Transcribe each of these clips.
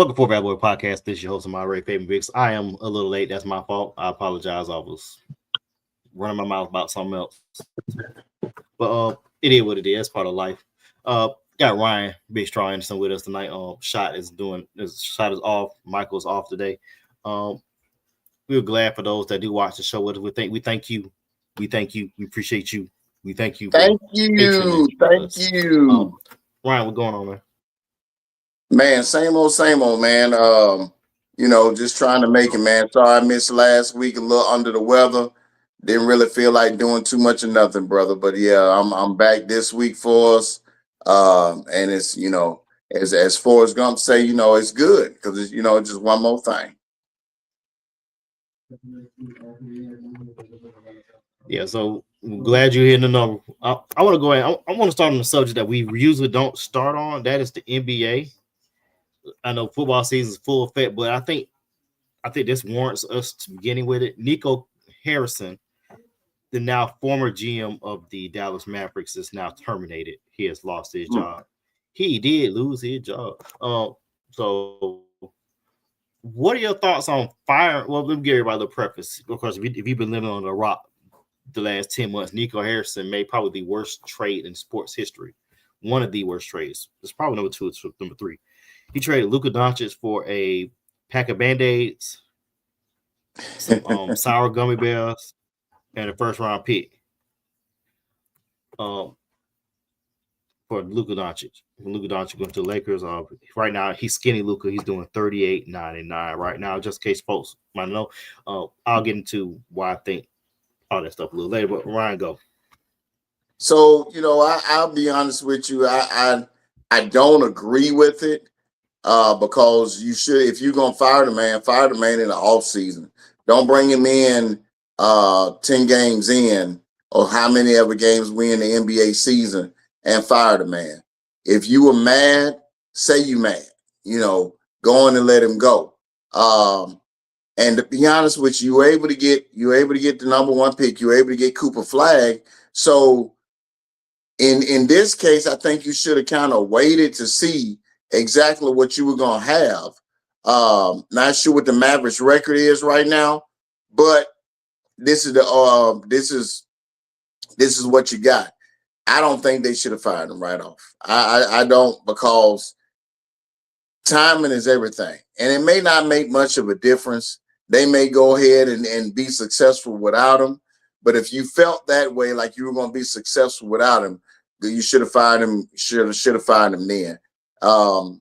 Welcome for Bad Boy Podcast. This is your host of my Ray Fabian Biggs. I am a little late. That's my fault. I apologize. I was running my mouth about something else. But it is what it is. It's part of life. Got Ryan Big Strong Anderson with us tonight. Shot is off. Michael's off today. We're glad for those that do watch the show with us. We thank you. We thank you. We appreciate you. We thank you for Thank you. Thank you. Ryan, what's going on, man? Man, same old, man. Just trying to make it, man. Sorry I missed last week, a little under the weather. Didn't really feel like doing too much of nothing, brother. But yeah, I'm back this week for us. And it's, as Forrest Gump say, it's good because it's, it's just one more thing. Yeah, so I'm glad you're hitting the number. I want to go ahead. I want to start on the subject that we usually don't start on. That is the NBA. I know football season is full effect, but I think this warrants us to beginning with it. Nico Harrison, the now former GM of the Dallas Mavericks, is now terminated. He has lost his job. He did lose his job. So what are your thoughts on fire? Well, let me give everybody the preface. Because if you've been living on the rock the last 10 months, Nico Harrison made probably the worst trade in sports history. One of the worst trades. It's probably number 2. It's number 3. He traded Luka Doncic for a pack of Band-Aids, some sour gummy bears, and a first-round pick for Luka Doncic. Luka Doncic going to the Lakers. Right now, he's skinny Luka. He's doing 38.99 right now, just in case folks might know. I'll get into why I think all that stuff a little later, but Ryan, go. So, I'll be honest with you. I don't agree with it. Because you should, if you're gonna fire the man in the off season. Don't bring him in 10 games in, or how many ever games we in the NBA season, and fire the man. If you were mad, say you mad. Go on and let him go. And to be honest with you, you're able to get the number 1 pick. You're able to get Cooper Flag. So in this case, I think you should have kind of waited to see exactly what you were gonna have. Not sure what the Mavericks record is right now, but this is what you got. I don't think they should have fired him right off. I don't, because timing is everything, and it may not make much of a difference. They may go ahead and be successful without him, but if you felt that way, like you were going to be successful without him, you should have fired him. Should have fired him then. Good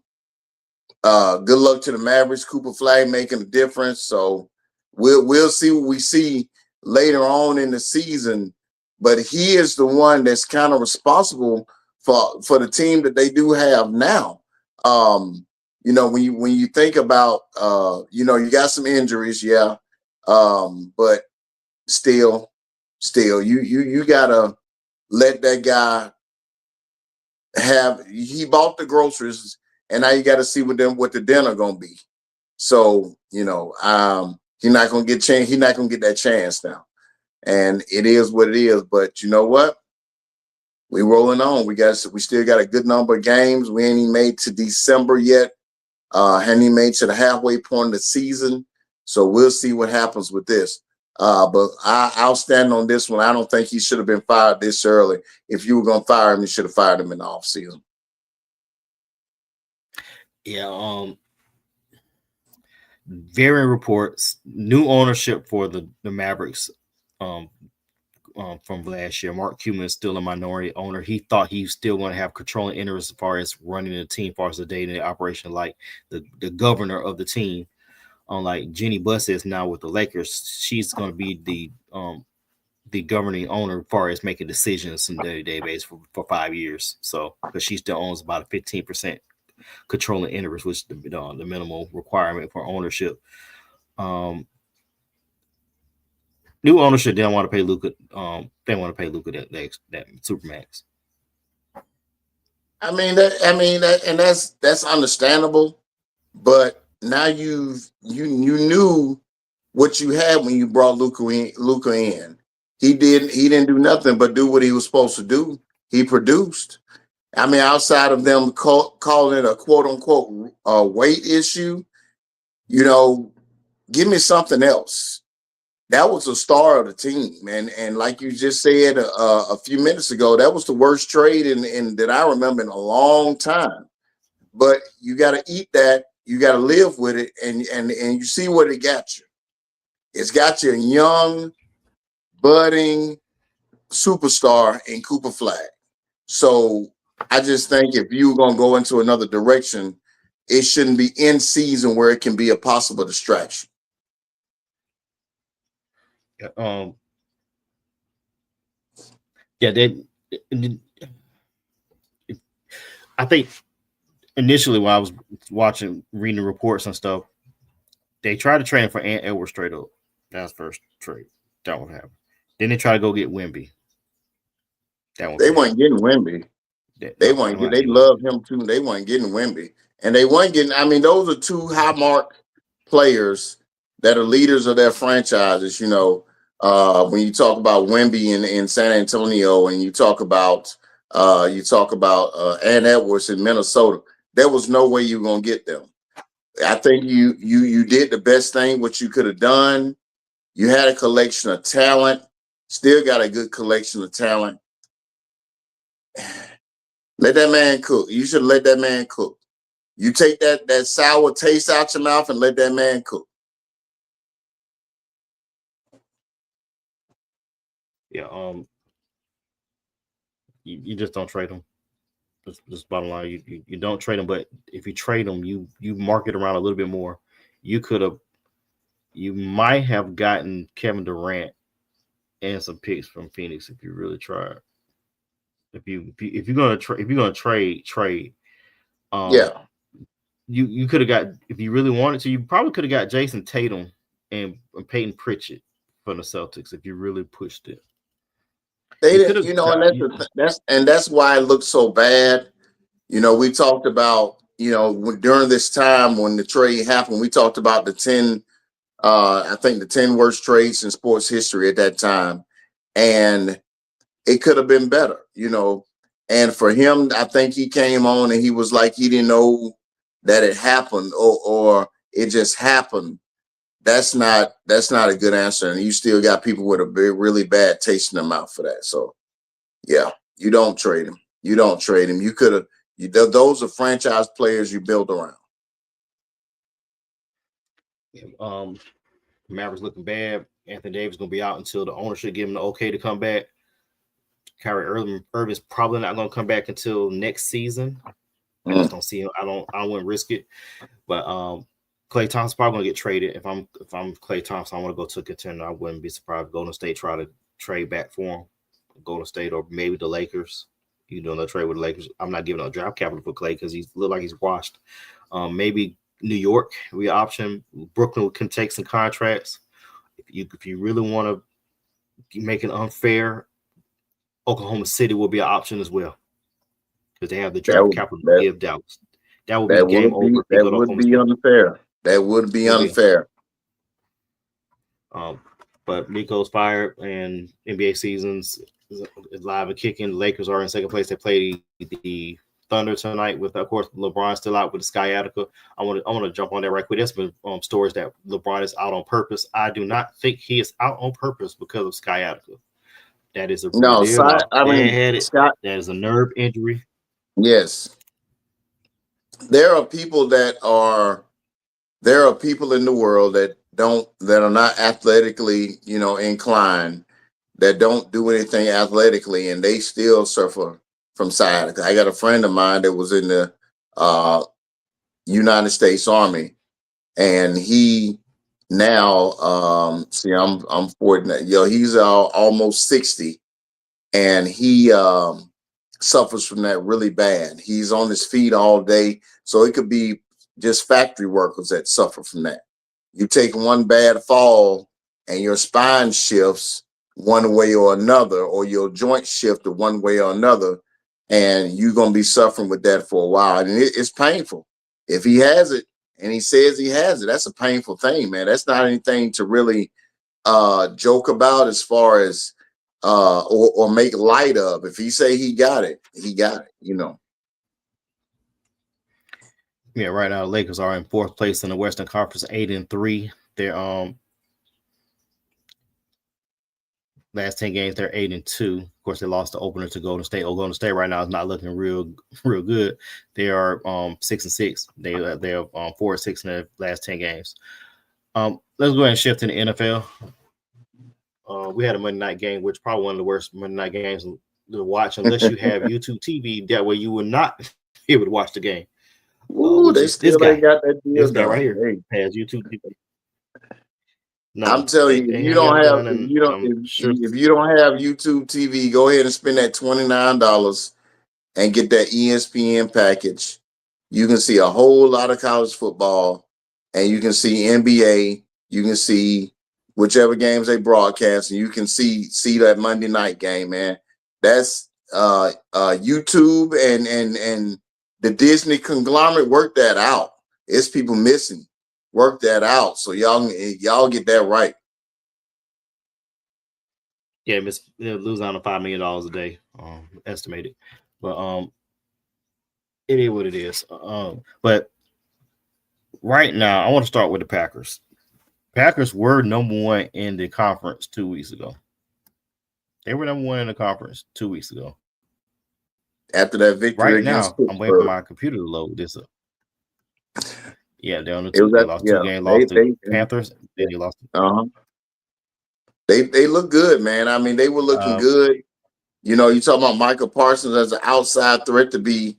luck to the Mavericks. Cooper Flag making a difference. So we'll see what we see later on in the season. But he is the one that's kind of responsible for the team that they do have now. When you think about you got some injuries, yeah. But still you gotta let that guy he bought the groceries, and now you got to see what the dinner gonna be. So he's not gonna get He's not gonna get that chance now, and it is what it is. But you know what? We rolling on. We still got a good number of games. We ain't even made to December yet. Hadn't even made to the halfway point of the season. So we'll see what happens with this. But I'll stand on this one. I don't think he should have been fired this early. If you were going to fire him, you should have fired him in the offseason. Yeah. Varying reports, new ownership for the Mavericks from last year. Mark Cuban is still a minority owner. He thought he was still going to have controlling interest as far as running the team, as far as the day-to-day operation, like the governor of the team. Like Jenny Buss is now with the Lakers. She's going to be the governing owner as far as making decisions on a day-to-day basis for 5 years. So, because she still owns about a 15% controlling interest, which is the minimal requirement for ownership. New ownership didn't want to pay Luka. They want to pay Luka that supermax. That's understandable, but now you knew what you had when you brought Luka in. He didn't do nothing but do what he was supposed to do. He produced. I mean, outside of them calling it a quote unquote weight issue, you know, give me something else. That was the star of the team, and like you just said a few minutes ago, that was the worst trade in that I remember in a long time. But you got to eat that. You got to live with it, and you see what it got you. It's got you a young, budding superstar in Cooper Flag. So I just think if you're gonna go into another direction, it shouldn't be in season where it can be a possible distraction. Um, yeah, I think initially when I was reading the reports and stuff, they tried to trade him for Ant Edwards straight up. That was first trade. That would happen. Then they tried to go get Wemby. They weren't getting Wemby. They weren't getting. They loved him too. They weren't getting Wemby, and they weren't getting. I mean, those are two high mark players that are leaders of their franchises. You know, when you talk about Wemby in San Antonio, and you talk about Ant Edwards in Minnesota, there was no way you were gonna get them. I think you did the best thing what you could have done. You had a collection of talent, still got a good collection of talent. Let that man cook. You should let that man cook. You take that sour taste out your mouth and let that man cook. Yeah, you just don't trade them. Just bottom line, you don't trade them. But if you trade them, you market around a little bit more. You might have gotten Kevin Durant and some picks from Phoenix if you really tried. If you're gonna trade, Yeah. You could have got, if you really wanted to, you probably could have got Jason Tatum and Peyton Pritchard from the Celtics if you really pushed it. They didn't, and that's why it looked so bad. You know, we talked about, during this time when the trade happened, we talked about the 10, I think the 10 worst trades in sports history at that time. And it could have been better, And for him, I think he came on and he was like he didn't know that it happened or it just happened. That's not a good answer. And you still got people with a really bad taste in their mouth for that. So yeah, you don't trade him. You don't trade him. You could have. Those are franchise players you build around. Mavericks looking bad. Anthony Davis gonna be out until the ownership give him the okay to come back. Kyrie Irving's probably not gonna come back until next season. I just don't see him. I don't want to risk it. But Klay Thompson's probably gonna get traded. If I'm Klay Thompson, I want to go to a contender. I wouldn't be surprised if Golden State try to trade back for him. Golden State or maybe the Lakers. You doing a trade with the Lakers? I'm not giving up draft capital for Klay because he look like he's washed. Maybe New York we option. Brooklyn can take some contracts. If you really want to make it unfair, Oklahoma City will be an option as well because they have the draft capital to give Dallas. That would be game over. That would be unfair. That would be unfair. But Nico's fired and NBA seasons is live and kicking. The Lakers are in second place. They play the Thunder tonight with, of course, LeBron still out with the sciatica. I want to jump on that right quick. There's been stories that LeBron is out on purpose. I do not think he is out on purpose because of sciatica. That is a that is a nerve injury. Yes. There are people in the world that are not athletically, inclined, that don't do anything athletically, and they still suffer from sciatica. I got a friend of mine that was in the United States Army, and he now I'm 40. He's almost 60, and he suffers from that really bad. He's on his feet all day, so it could be just factory workers that suffer from that. You take one bad fall and your spine shifts one way or another, or your joint shift one way or another, and you're going to be suffering with that for a while. And it's painful. If he has it and he says he has it, that's a painful thing, man. That's not anything to really joke about as far as or make light of. If he say he got it, he got it. Yeah, right now Lakers are in fourth place in the Western Conference, 8-3. They're last 10 games, they're 8-2. Of course, they lost the opener to Golden State. Golden State right now is not looking real good. They are 6-6. They are 4-6 in their last 10 games. Let's go ahead and shift to the NFL. We had a Monday night game, which is probably one of the worst Monday night games to watch unless you have YouTube TV. That way you will not be able to watch the game. Ooh, they still ain't got that deal. This guy right here has YouTube TV. No, I'm telling you, if you don't have YouTube TV, go ahead and spend that $29 and get that ESPN package. You can see a whole lot of college football, and you can see NBA. You can see whichever games they broadcast, and you can see that Monday night game, man. That's YouTube and the Disney conglomerate worked that out. It's people missing. Work that out, so y'all get that right. Yeah, they'll lose on $5 million a day, estimated. But it is what it is. But right now, I want to start with the Packers. Packers were number one in the conference 2 weeks ago. They were number one in the conference 2 weeks ago. After that victory, right now, I'm waiting for my computer to load this up. Yeah, they're on the two. They lost 2 games. Lost to Panthers. Then they lost. They look good, man. I mean, they were looking good. You talking about Michael Parsons as an outside threat to be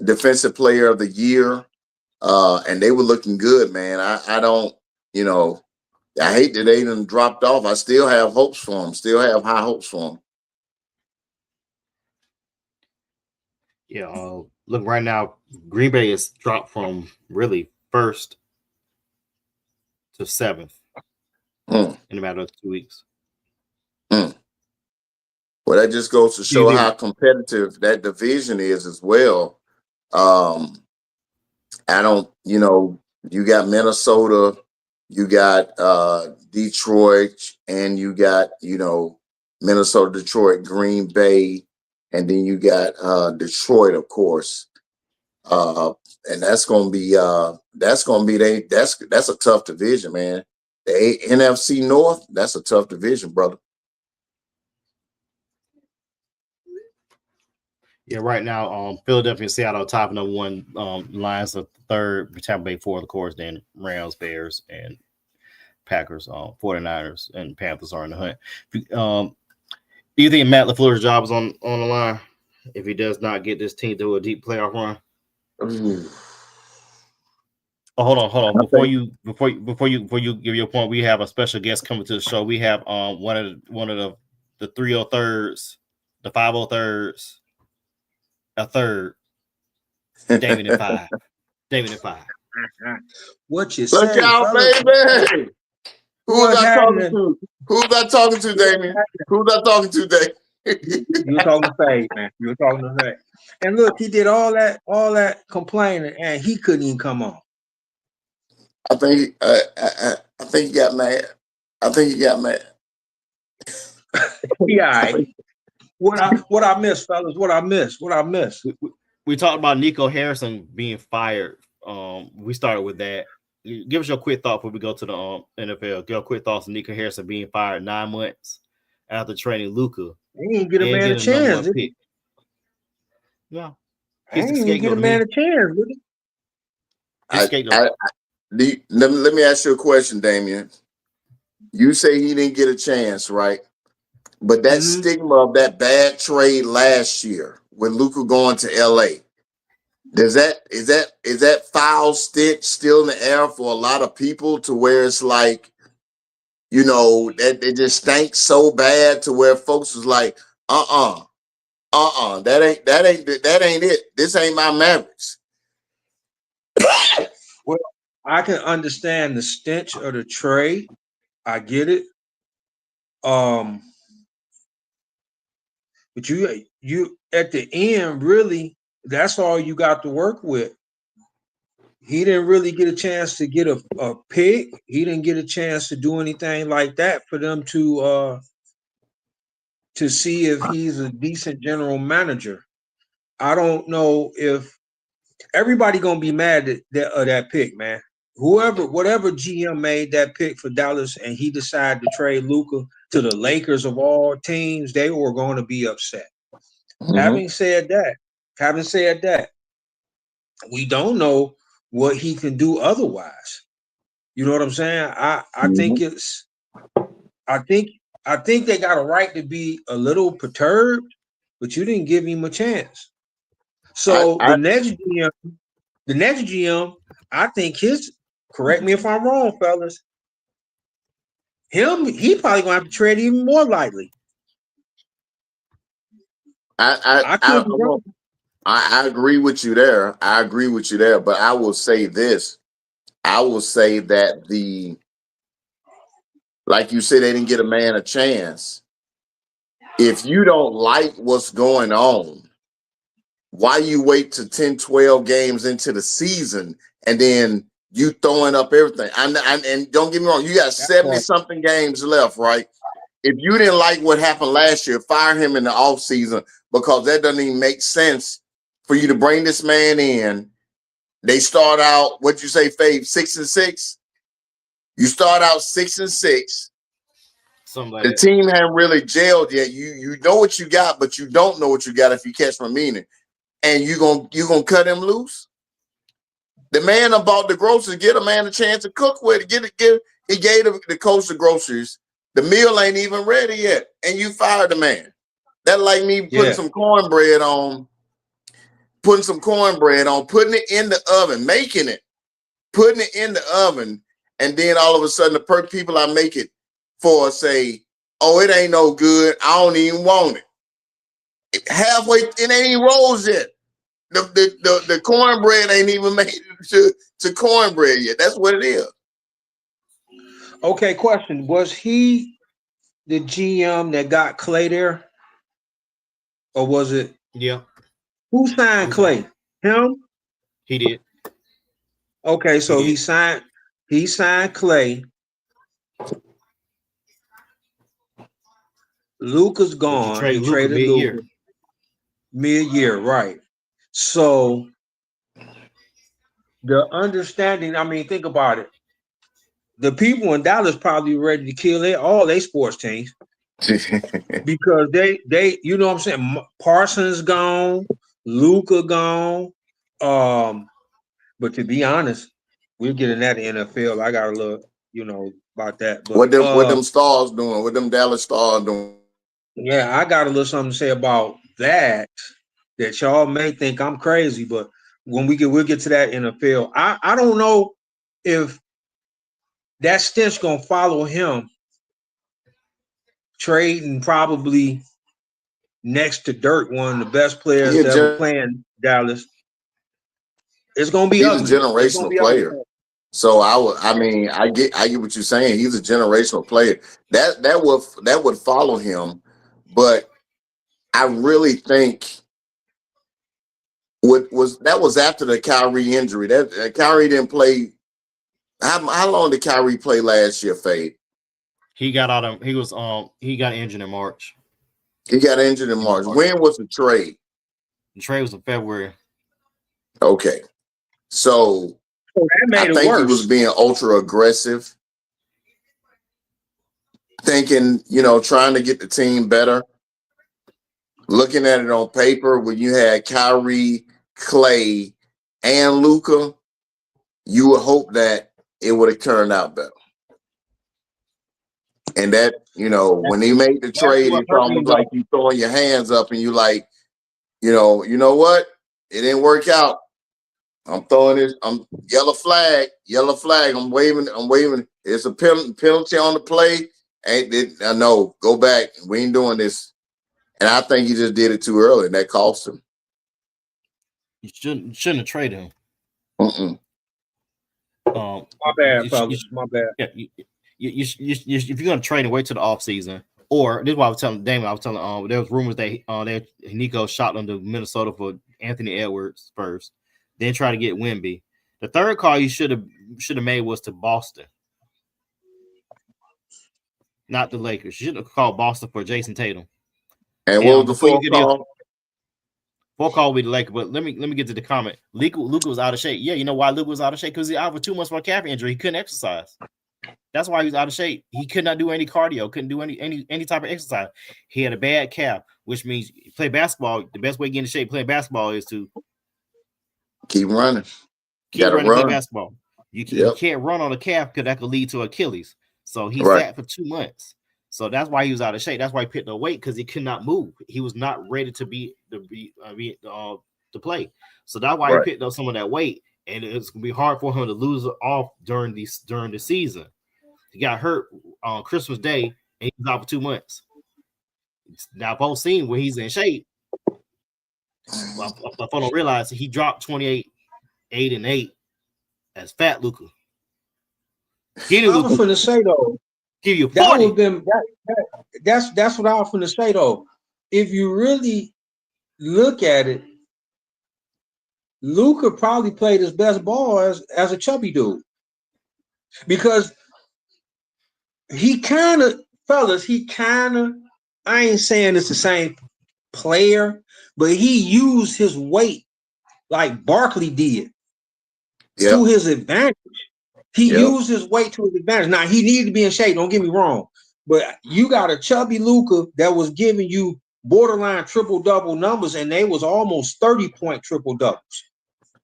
defensive player of the year, and they were looking good, man. I don't, I hate that they done dropped off. I still have hopes for them. Still have high hopes for them. Yeah. Look, right now, Green Bay is dropped from really first to 7th in a matter of 2 weeks. Well, that just goes to show how competitive that division is as well. I don't, you got Minnesota, you got Detroit, and you got, Minnesota, Detroit, Green Bay. And then you got Detroit, of course, and that's gonna be that's a tough division, man. The NFC North, that's a tough division, brother. Yeah, right now, Philadelphia and Seattle top number one. Lions are third, Tampa Bay fourth, of course. Then Rams, Bears, and Packers, 49ers, and Panthers are in the hunt. Do you think Matt LaFleur's job is on the line if he does not get this team to a deep playoff run? Oh, hold on. Before you give your point, we have a special guest coming to the show. We have one of the 303rds, the 503rds, a third, David and 5. David and 5. What you say? Look out, baby. Who's I talking to? Who's I talking to, Damien? Who's I talking to, Damien? You were talking to Faye, man. You were talking to Faye. And look, he did all that complaining, and he couldn't even come on. I think he got mad. Yeah. What I missed, fellas? What I missed? We talked about Nico Harrison being fired. We started with that. Give us your quick thought before we go to the NFL. Give your quick thoughts on Nico Harrison being fired 9 months after training Luka. He didn't get a man a chance. No. He didn't get a man a chance. Let me ask you a question, Damien. You say he didn't get a chance, right? But that stigma of that bad trade last year with Luka going to LA, is that foul stench still in the air for a lot of people to where it's like, that it just stinks so bad to where folks was like, that ain't it. This ain't my Mavericks. Well, I can understand the stench of the trade. I get it. But you at the end, really, that's all you got to work with. He didn't really get a chance to get a pick. He didn't get a chance to do anything like that for them to to see if he's a decent general manager. I don't know if everybody gonna be mad at that pick, man. Whatever GM made that pick for Dallas and he decided to trade Luka to the Lakers of all teams, they were going to be upset. Mhm. Having said that, we don't know what he can do otherwise. You know what I'm saying? I think I think they got a right to be a little perturbed, but you didn't give him a chance. So the next GM, I think correct me if I'm wrong, fellas. He probably gonna have to trade even more lightly. I agree with you there. But I will say this. I will say that like you said, they didn't get a man a chance. If you don't like what's going on, why you wait to 10, 12 games into the season and then you throwing up everything? And don't get me wrong, you got 70-something games left, right? If you didn't like what happened last year, fire him in the offseason, because that doesn't even make sense for you to bring this man in. They start out, what'd you say, Fave, 6-6? You start out 6-6. The team hadn't really gelled yet. You know what you got, but you don't know what you got, if you catch my meaning. And you gonna cut him loose? The man that bought the groceries, get a man a chance to cook with it. He gave the coach the groceries. The meal ain't even ready yet, and you fired the man. That like me putting some cornbread on, putting it in the oven, making it, putting it in the oven, and then all of a sudden the people I make it for say, "Oh, it ain't no good. I don't even want it." Halfway, it ain't even rolls yet. The cornbread ain't even made it to cornbread yet. That's what it is. Okay, question. Was he the GM that got Clay there? Or was it? Yeah. Who signed Clay? Him? He did. Okay, so he signed Clay. Luka's gone. He traded Luka mid-year, right? So the understanding, I mean, think about it. The people in Dallas probably ready to kill all their sports teams because they, you know what I'm saying? Parsons gone, Luka gone. But to be honest, we're getting that in the NFL. I got a little, about that. But what them stars doing? What them Dallas stars doing? Yeah, I got a little something to say about that y'all may think I'm crazy, but when we'll get to that in the field. I don't know if that stench gonna follow him trading probably next to Dirk, one of the best players to ever play in Dallas. It's gonna be ugly. He's a generational player. So I get what you're saying. He's a generational player. That would follow him, but I really think what was after the Kyrie injury. That Kyrie didn't play. How long did Kyrie play last year, Fade? He got injured in March. When was the trade? The trade was in February. Okay. So I think he was being ultra aggressive, thinking, trying to get the team better. Looking at it on paper, when you had Kyrie, Clay, and Luka, you would hope that it would have turned out better. And that, when he made the trade, it's almost like you throwing your hands up and you like, you know what? It didn't work out. I'm throwing this. I'm yellow flag. I'm waving. It's a penalty on the play. I know. Go back. We ain't doing this. And I think he just did it too early, and that cost him. You shouldn't have traded him. My bad, fellas. My bad. Yeah, if you're gonna trade him, wait till the offseason. Or this is why I was telling Damon. There was rumors that Nico shot on the Minnesota for Anthony Edwards first, then try to get Wemby. The third call you should have made was to Boston, not the Lakers. You should have called Boston for Jason Tatum. And what was the before you fourth get call? Fourth call with the Lakers, but let me get to the comment. Luka was out of shape. Yeah, you know why Luka was out of shape? Because he out for 2 months for a calf injury. He couldn't exercise. That's why he was out of shape. He could not do any cardio, couldn't do any type of exercise. He had a bad calf, which means you play basketball. The best way to get in shape playing basketball is to keep running. Keep running, run. play basketball. You can't run on a calf because that could lead to Achilles. So he sat for 2 months. So that's why he was out of shape. That's why he picked up weight, because he could not move. He was not ready to play. So that's why he picked up some of that weight, and it's gonna be hard for him to lose it off during the season. He got hurt on Christmas Day, and he was out for 2 months. Now, both seen when he's in shape, I don't realize he dropped 28, 8 and 8 as fat Luka. I was finna say though, give you 40. That would have been that's what I was finna say though. If you really look at it, Luka probably played his best ball as a chubby dude, because he kind of, I ain't saying it's the same player, but he used his weight like Barkley did to his advantage. He used his weight to his advantage. Now, he needed to be in shape, don't get me wrong, but you got a chubby Luka that was giving you borderline triple-double numbers, and they was almost 30-point triple-doubles.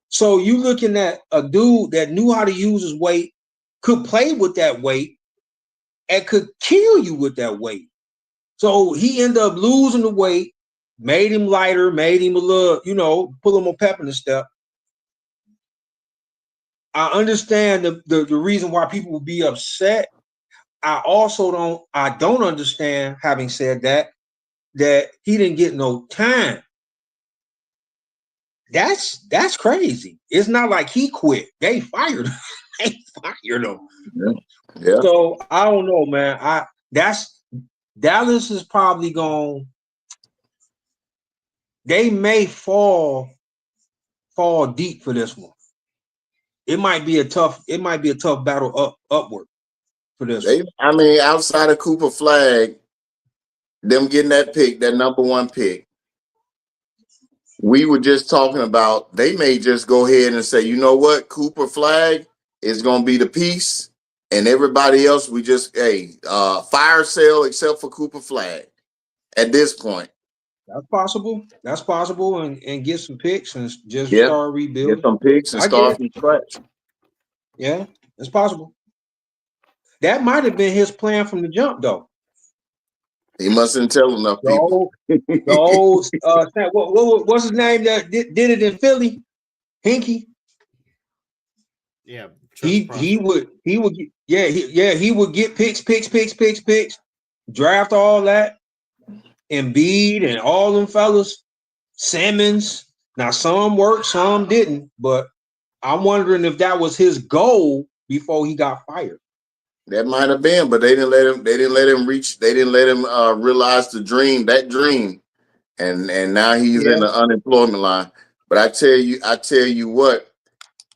So you looking at a dude that knew how to use his weight, could play with that weight, and could kill you with that weight. So he ended up losing the weight, made him lighter, made him a little, pull him a pep in the step. I understand the reason why people will be upset. I don't understand, having said that he didn't get no time. That's crazy. It's not like he quit. They fired him. Yeah. So I don't know, man. Dallas is probably they may fall deep for this one. It might be a tough battle upward for this one. I mean, outside of Cooper Flag, them getting that pick, that number 1 pick, we were just talking about they may just go ahead and say, you know what, Cooper Flag is going to be the piece, and everybody else we just fire sale except for Cooper Flag at this point. That's possible, and get some picks and just start rebuilding. Get some picks and start from scratch. Yeah, it's possible. That might have been his plan from the jump, though. He mustn't tell enough people. What's his name that did it in Philly? Hinkie. Yeah, he would get picks, draft all that, Embiid and all them fellas, Simmons. Now some worked, some didn't, but I'm wondering if that was his goal before he got fired. That might have been, but they didn't let him. They didn't let him reach. They didn't let him realize that dream, and now he's in the unemployment line. But I tell you what,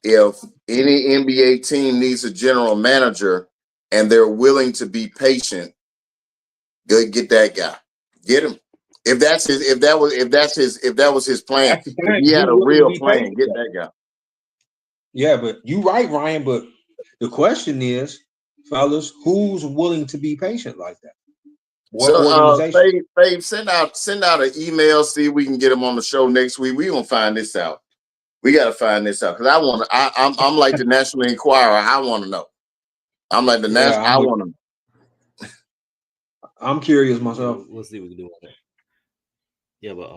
if any NBA team needs a general manager and they're willing to be patient, get that guy. Get him. If that was his plan, if he had a real plan, get that guy. Yeah, but you're right, Ryan. But the question is, fellas, who's willing to be patient like that? What organization? Fabe, send out an email. See if we can get him on the show next week. We're gonna find this out. We got to find this out because I'm like the National Enquirer. I want to know. I'm like the national. I want to know. I'm curious myself. We'll see what we can do on that. Yeah, but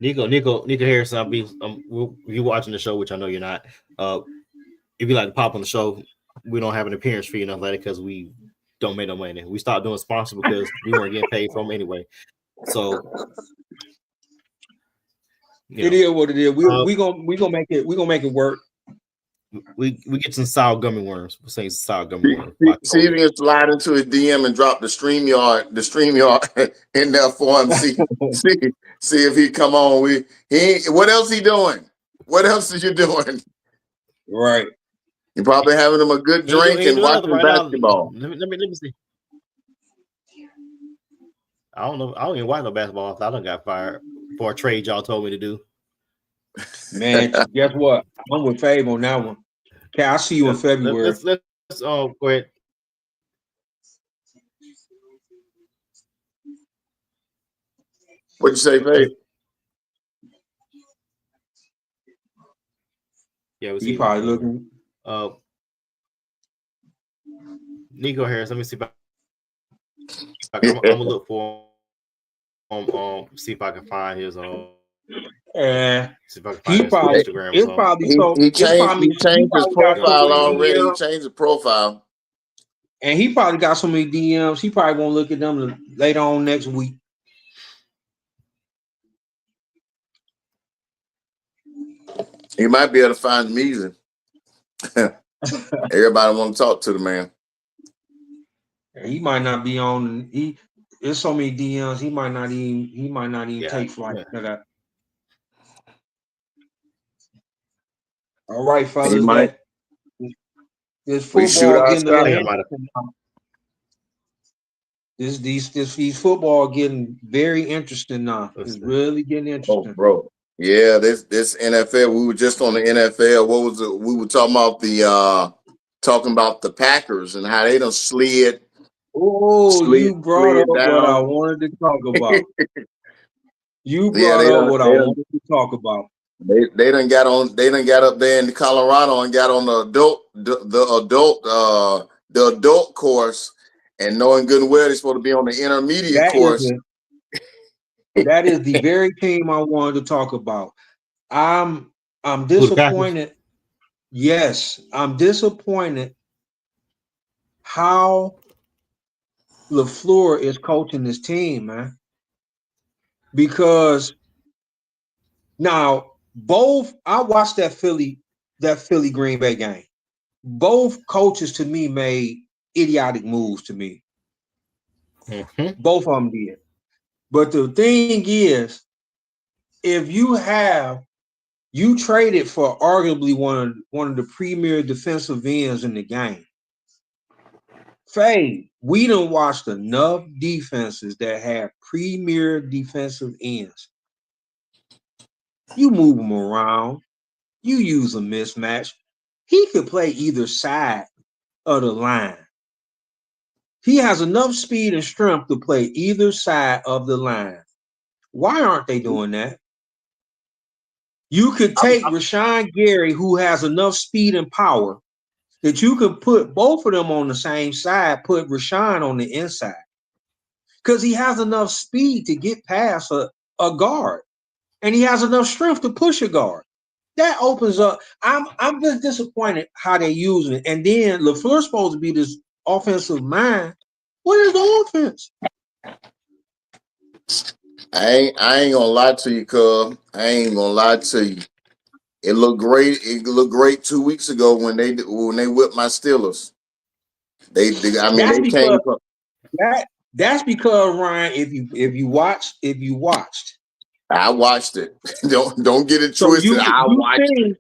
Nico Harrison, you watching the show, which I know you're not. If you like to pop on the show, we don't have an appearance fee enough later because we don't make no money. We stopped doing sponsors because we weren't getting paid from anyway. So it is what it is. We gonna make it work. We get some sour gummy worms. We're saying sour gummy worms. See if you can slide into his DM and drop the StreamYard in there for him. See if he come on. What else he doing? What else is you doing? Right. You're probably having him a good drink and watching basketball. Let me see. I don't know. I don't even watch no basketball. I done got fired for a trade y'all told me to do. Man, guess what? I'm with Fabe on that one. Okay, I'll see you in February. Let's go ahead. What'd you say, Fabe? Yeah, He probably looking. Nico Harris. Let me see if I'm gonna look for see if I can find his see if I can find He his probably Instagram. it's probably He so. It's changed probably he changed his got so profile many already. He DMs, changed the profile. and he probably got so many DMs. He probably won't look at them later on next week. He might be able to find the music. Everybody want to talk to the man. He might not be on. There's so many DMs. He might not even take flight to that. All right, fellas. He might. This We shoot football our getting a shot. little these football getting very interesting now. It's really getting interesting. Oh, bro. Yeah, this NFL. We were just on the NFL. What was it? We were talking about the Packers and how they done slid. You brought up down. what I wanted to talk about. I wanted to talk about. They done got up there in Colorado and got on the adult course, and knowing good and well they're supposed to be on the intermediate course. That is the very team I wanted to talk about. I'm disappointed. Yes, I'm disappointed how LaFleur is coaching this team, man. Because now I watched that Philly Green Bay game. Both coaches to me made idiotic moves to me. Mm-hmm. Both of them did. But the thing is, if you traded for arguably one of the premier defensive ends in the game. Faye, we done watched enough defenses that have premier defensive ends. You move them around. You use a mismatch. He could play either side of the line. He has enough speed and strength to play either side of the line. Why aren't they doing that? You could take Rashawn Gary, who has enough speed and power, that you could put both of them on the same side, put Rashawn on the inside. Because he has enough speed to get past a guard. And he has enough strength to push a guard. That opens up. I'm just disappointed how they using it. And then LaFleur's supposed to be this offensive mind. What is the offense? I ain't gonna lie to you, cuz. I ain't gonna lie to you. It looked great. It looked great 2 weeks ago when they whipped my Steelers. They came from That's because Ryan, if you watched, I watched it. Don't get it twisted. I watched it.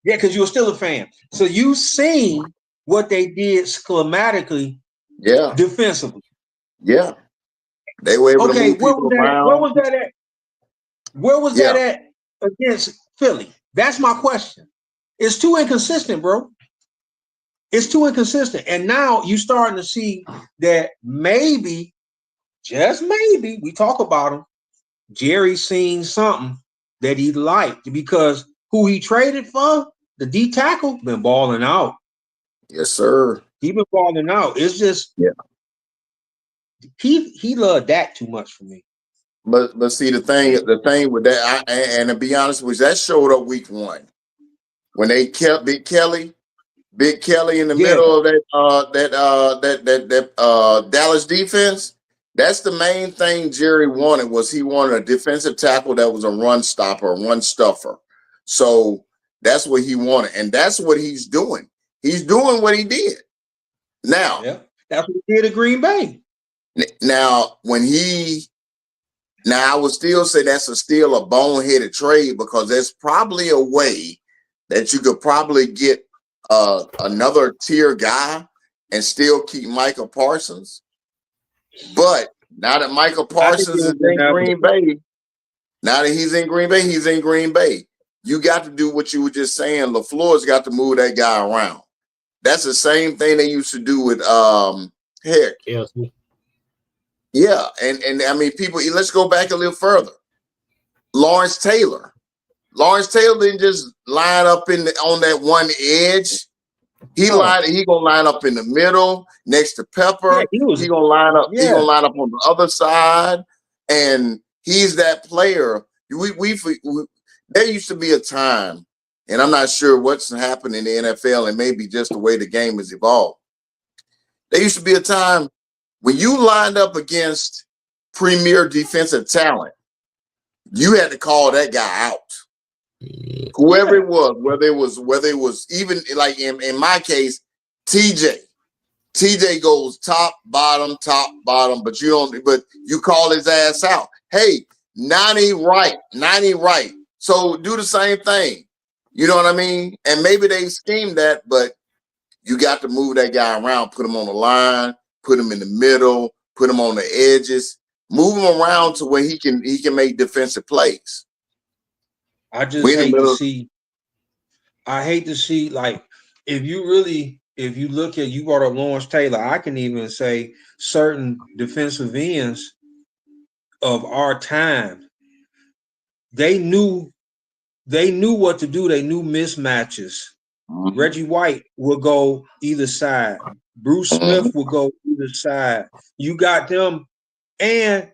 Yeah, because you were still a fan. So you seen what they did schematically, defensively. Yeah. They were able to move people around. Where was that at? Where was that at against Philly? That's my question. It's too inconsistent, bro. It's too inconsistent. And now you're starting to see that maybe, just maybe, we talk about him, Jerry's seen something that he liked because who he traded for, the D tackle, been balling out. Yes, sir. He been balling out. It's just he loved that too much for me. But see the thing with that, and to be honest with you, that showed up week 1 when they kept Big Kelly in the middle of that Dallas defense. That's the main thing Jerry wanted. He wanted a defensive tackle that was a run stopper, run stuffer. So that's what he wanted, and that's what he's doing. He's doing what he did. Now, that's what he did at Green Bay. Now, I would still say that's still a boneheaded trade because there's probably a way that you could probably get another tier guy and still keep Micah Parsons. But Now that Michael I think Parsons it is was in inevitable. Green Bay, now that he's in Green Bay, he's in Green Bay. You got to do what you were just saying. LaFleur's got to move that guy around. That's the same thing they used to do with Heck. Yes. Yeah, and I mean, people. Let's go back a little further. Lawrence Taylor. Lawrence Taylor didn't just line up on that one edge. He gonna line up in the middle next to Pepper. Yeah, he gonna line up. Yeah. He gonna line up on the other side, and he's that player. There used to be a time, and I'm not sure what's happened in the NFL, and maybe just the way the game has evolved. There used to be a time when you lined up against premier defensive talent, you had to call that guy out. Whoever it was, whether it was even like in my case, TJ goes top, bottom, but you call his ass out. Hey, 90 right. So do the same thing. You know what I mean? And maybe they schemed that, but you got to move that guy around, put him on the line, put him in the middle, put him on the edges, move him around to where he can make defensive plays. I hate to see, like, if you look at, you brought up Lawrence Taylor, I can even say certain defensive ends of our time, they knew what to do. They knew mismatches. Mm-hmm. Reggie White will go either side. Bruce Smith will go either side. You got them, and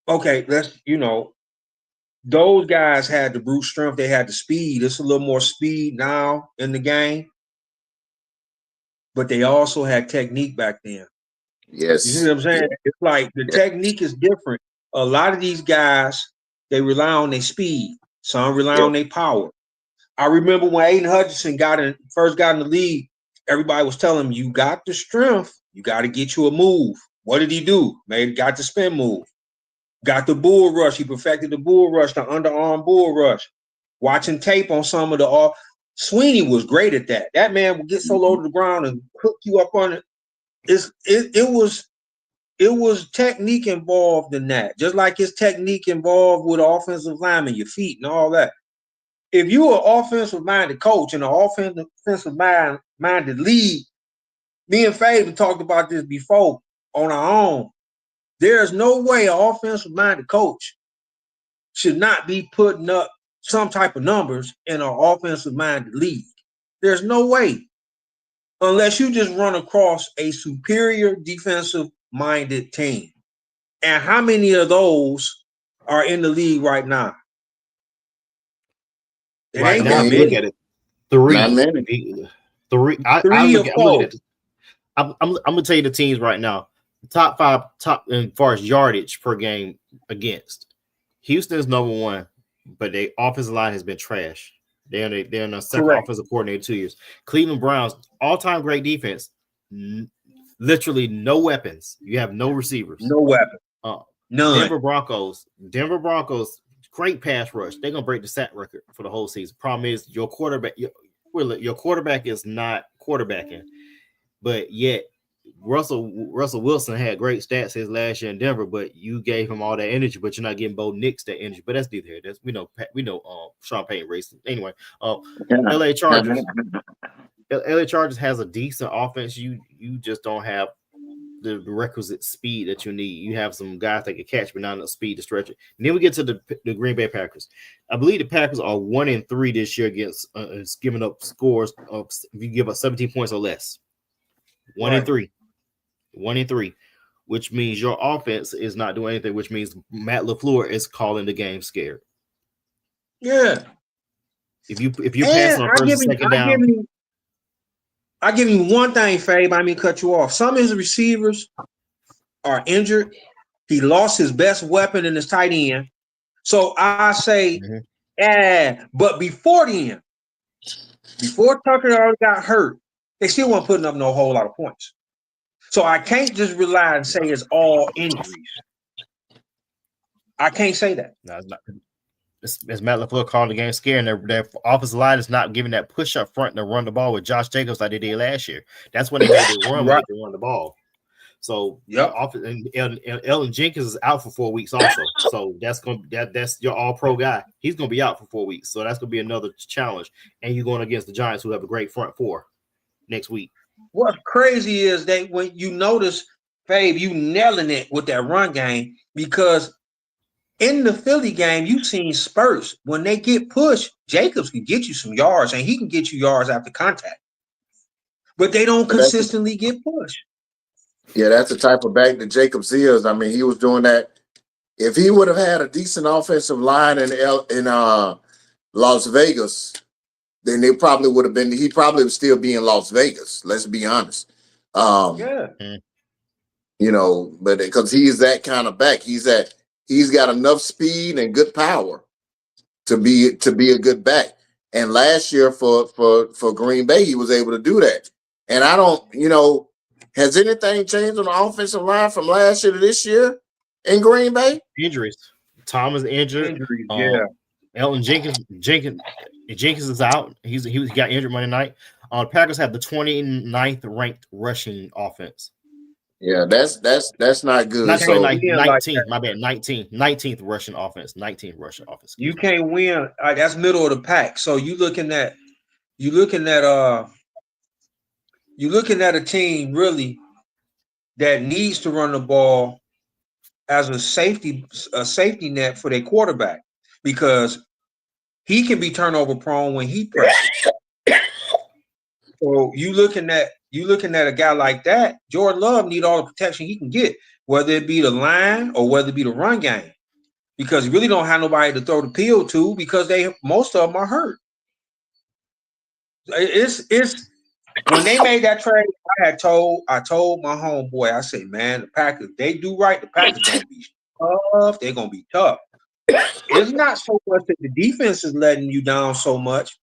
okay, those guys had the brute strength. They had the speed. It's a little more speed now in the game, but they also had technique back then. Yes. You see what I'm saying? Yeah. It's like the technique is different. A lot of these guys, they rely on their speed. Some rely on their power. I remember when Aiden Hutchinson first got in the league, everybody was telling him, you got the strength, you got to get you a move. What did he do? Got the spin move. Got the bull rush. He perfected the bull rush, the underarm bull rush. Watching tape on some of the Sweeney was great at that. That man would get so low to the ground and hook you up on it. It was technique involved in that, just like his technique involved with offensive linemen, your feet and all that. If you are an offensive-minded coach and an offensive-minded league, me and Faye have talked about this before on our own. There's no way an offensive-minded coach should not be putting up some type of numbers in an offensive-minded league. There's no way. Unless you just run across a superior defensive-minded team. And how many of those are in the league right now? Right now, look at it. Three. I'm gonna tell you the teams right now. Top five as far as yardage per game against. Houston is number one, but their offensive line has been trash. They're in a second offensive coordinator 2 years. Cleveland Browns, all-time great defense. Literally no weapons. You have no receivers. No weapon. None. Denver Broncos, great pass rush. They're gonna break the sack record for the whole season. Problem is your quarterback is not quarterbacking, but yet Russell Wilson had great stats his last year in Denver, but you gave him all that energy, but you're not getting Bo Nix that energy. But that's neither here. We know Sean Payton racing. Anyway, LA Chargers. LA Chargers has a decent offense. You just don't have the requisite speed that you need. You have some guys that can catch, but not enough speed to stretch it. And then we get to the Green Bay Packers. I believe the Packers are 1-3 this year against giving up scores of if you give up 17 points or less. 1-3, which means your offense is not doing anything, which means Matt LaFleur is calling the game scared. Yeah. If you pass on first and second down. I give you one thing, Fabe. I mean, cut you off. Some of his receivers are injured. He lost his best weapon in his tight end. So I say, but before then, before Tucker already got hurt, they still weren't putting up no whole lot of points. So I can't just rely and say it's all injuries. I can't say that. No, it's not. It's Matt LaFleur calling the game scared, and their offensive line is not giving that push up front to run the ball with Josh Jacobs like they did last year. That's when they made it run when they run the ball. So Yep. and Ellen Jenkins is out for 4 weeks also. So that's your all pro guy. He's gonna be out for 4 weeks. So that's gonna be another challenge. And you're going against the Giants, who have a great front four next week. What's crazy is that when you notice, Fabe, you nailing it with that run game, because in the Philly game, you've seen spurts. When they get pushed, Jacobs can get you some yards, and he can get you yards after contact. But they don't consistently get pushed. Yeah, that's the type of back that Jacobs is. I mean, he was doing that. If he would have had a decent offensive line in Las Vegas, then they probably would have been. He probably would still be in Las Vegas. Let's be honest. Yeah. You know, but because he's that kind of back, he's got enough speed and good power to be a good back. And last year for Green Bay, he was able to do that. And I don't, you know, has anything changed on the offensive line from last year to this year in Green Bay? Injuries. Tom is injured. Yeah. Elton Jenkins is out. He got injured Monday night. The Packers have the 29th ranked rushing offense. Yeah, that's not good. Not so 19th, my bad. 19th rushing offense. 19th rushing offense. You can't win. That's middle of the pack. So you're looking at a team really that needs to run the ball as a safety net for their quarterback, because he can be turnover prone when he presses. So you looking at a guy like that, Jordan Love need all the protection he can get, whether it be the line or whether it be the run game, because you really don't have nobody to throw the pill to, because most of them are hurt. It's when they made that trade, I told my homeboy, I said, man, the Packers, they do right. The Packers gonna be tough. They're gonna be tough. It's not so much that the defense is letting you down so much.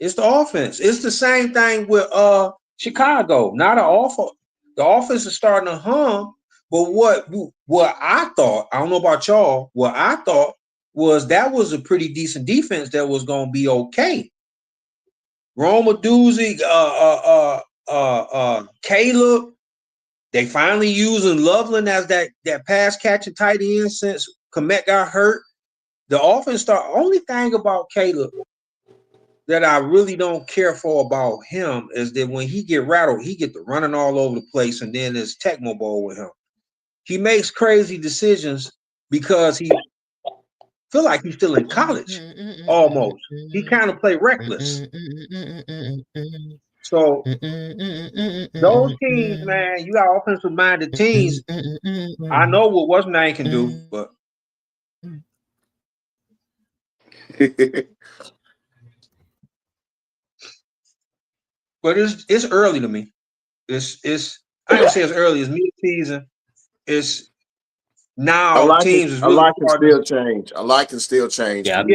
It's the offense. It's the same thing with Chicago. Now the offense is starting to hum. But what I thought, I don't know about y'all, what I thought was that was a pretty decent defense that was gonna be okay. Roma Doozy, Caleb, they finally using Loveland as that pass catching tight end since Kmet got hurt. The offense only thing about Caleb that I really don't care for about him is that when he get rattled, he get to running all over the place, and then there's Tecmo Bowl with him. He makes crazy decisions because he feel like he's still in college almost. He kind of play reckless. So those teams, man, you got offensive minded teams. I know what what's name can do, but it's early to me. It's I don't say it's early. It's mid-season. It's now teams is really a lot can still change. A lot can still change. Yep.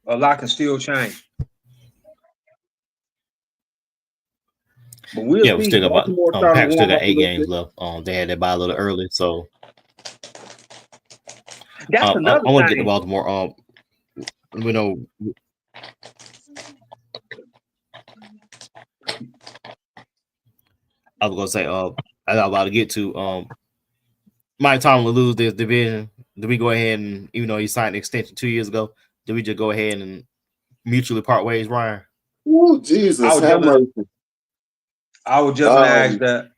A lot can still change. But we still got Packers still got 8 games left. They had that bye a little early, so that's another. I want to get to Baltimore. We know. I was gonna say, I was about to get to Mike Tomlin will lose this division. Do we go ahead and, even though he signed an extension 2 years ago, do we just go ahead and mutually part ways, Ryan? Oh, Jesus, have mercy. I would just ask that.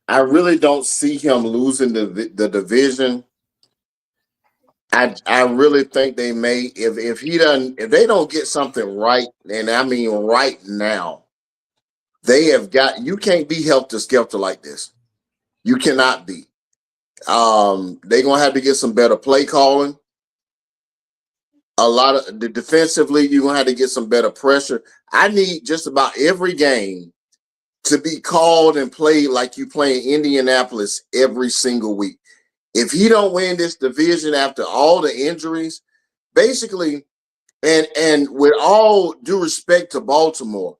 I really don't see him losing the division. I really think they may, if they don't get something right, and I mean right now, you can't be helter-skelter like this. You cannot be. They're gonna have to get some better play calling. A lot of the defensively, you're gonna have to get some better pressure. I need just about every game to be called and played like you play in Indianapolis every single week. If he don't win this division after all the injuries, basically, and with all due respect to Baltimore,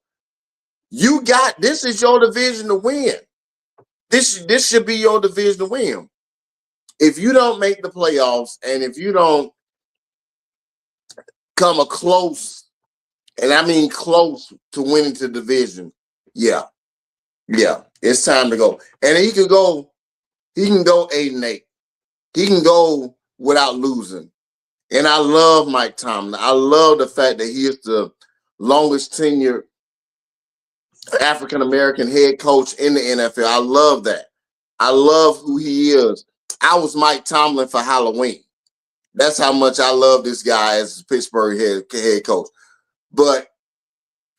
this is your division to win. This should be your division to win. If you don't make the playoffs, and if you don't come a close, and I mean close to winning the division, yeah, it's time to go. And he can go 8-8. He can go without losing. And I love Mike Tomlin. I love the fact that he is the longest tenured African-American head coach in the NFL. I love that. I love who he is. I was Mike Tomlin for Halloween. That's how much I love this guy as Pittsburgh head coach. But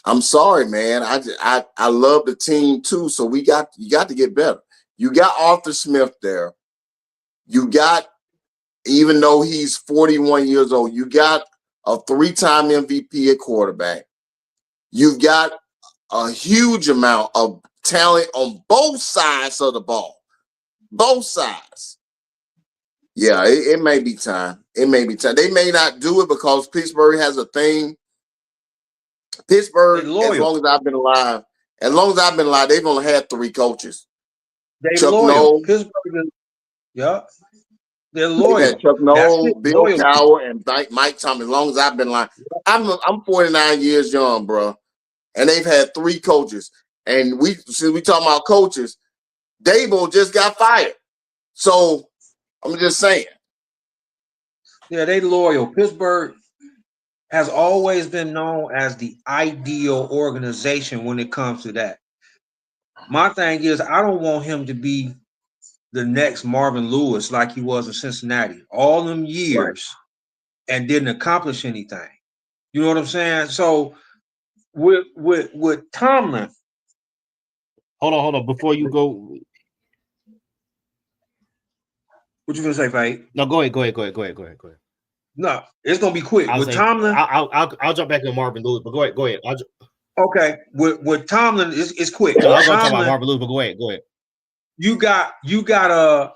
I'm sorry, man. I love the team too. So you got to get better. You got Arthur Smith there. You got, even though he's 41 years old, you got a 3-time MVP at quarterback. You've got a huge amount of talent on both sides of the ball. Both sides. Yeah, it may be time. It may be time. They may not do it because Pittsburgh has a thing. Pittsburgh, as long as I've been alive, they've only had 3 coaches. They Chuck loyal. Noll. Pittsburgh is, yeah. They're loyal. Chuck Noll, Bill loyalty. Cowher, and Mike Tomlin. As long as I've been alive, I'm 49 years young, bro, and they've had 3 coaches. And since we talking about coaches, Dable just got fired. So I'm just saying. Yeah, they loyal. Pittsburgh has always been known as the ideal organization when it comes to that. My thing is, I don't want him to be the next Marvin Lewis like he was in Cincinnati all them years and didn't accomplish anything. You know what I'm saying? So with Tomlin. Hold on. Before you go. What you gonna say, Fade? No, go ahead. No, it's gonna be quick. With Tomlin, I'll jump back to Marvin Lewis, but go ahead. Okay, with Tomlin, it's quick. No, I was gonna talk about Marvin Lewis, but go ahead. You got the